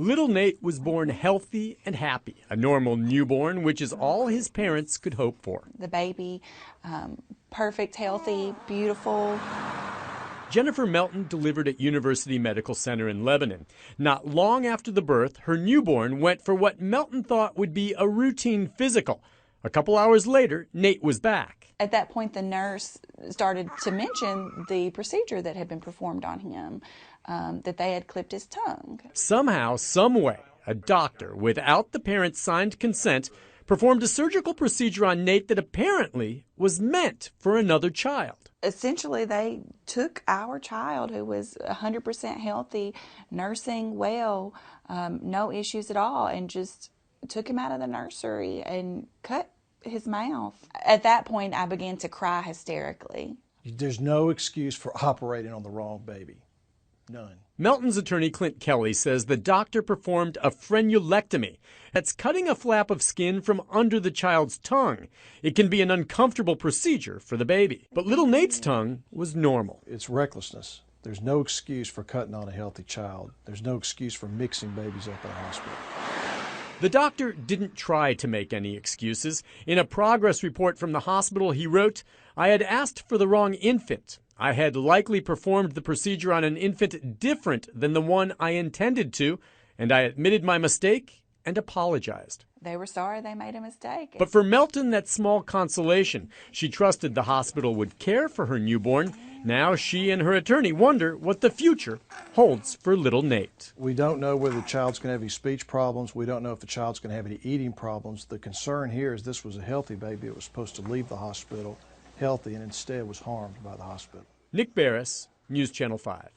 Little Nate was born healthy and happy, a normal newborn, which is all his parents could hope for. The baby, perfect, healthy, beautiful. Jennifer Melton delivered at University Medical Center in Lebanon. Not long after the birth, her newborn went for what Melton thought would be a routine physical. A couple hours later, Nate was back. At that point, the nurse started to mention the procedure that had been performed on him, that they had clipped his tongue. Somehow, someway, a doctor, without the parents' signed consent, performed a surgical procedure on Nate that apparently was meant for another child. Essentially, they took our child, who was 100% healthy, nursing well, no issues at all, and just took him out of the nursery and cut his mouth. At that point, I began to cry hysterically. There's no excuse for operating on the wrong baby. None. Melton's attorney, Clint Kelly, says the doctor performed a frenulectomy. That's cutting a flap of skin from under the child's tongue. It can be an uncomfortable procedure for the baby. But little Nate's tongue was normal. It's recklessness. There's no excuse for cutting on a healthy child. There's no excuse for mixing babies up in a hospital. The doctor didn't try to make any excuses. In a progress report from the hospital, he wrote, "I had asked for the wrong infant. I had likely performed the procedure on an infant different than the one I intended to, and I admitted my mistake and apologized." They were sorry they made a mistake. But for Melton, that's small consolation. She trusted the hospital would care for her newborn. Now she and her attorney wonder what the future holds for little Nate. We don't know whether the child's going to have any speech problems. We don't know if the child's going to have any eating problems. The concern here is this was a healthy baby. It was supposed to leave the hospital healthy and instead was harmed by the hospital. Nick Barris, News Channel 5.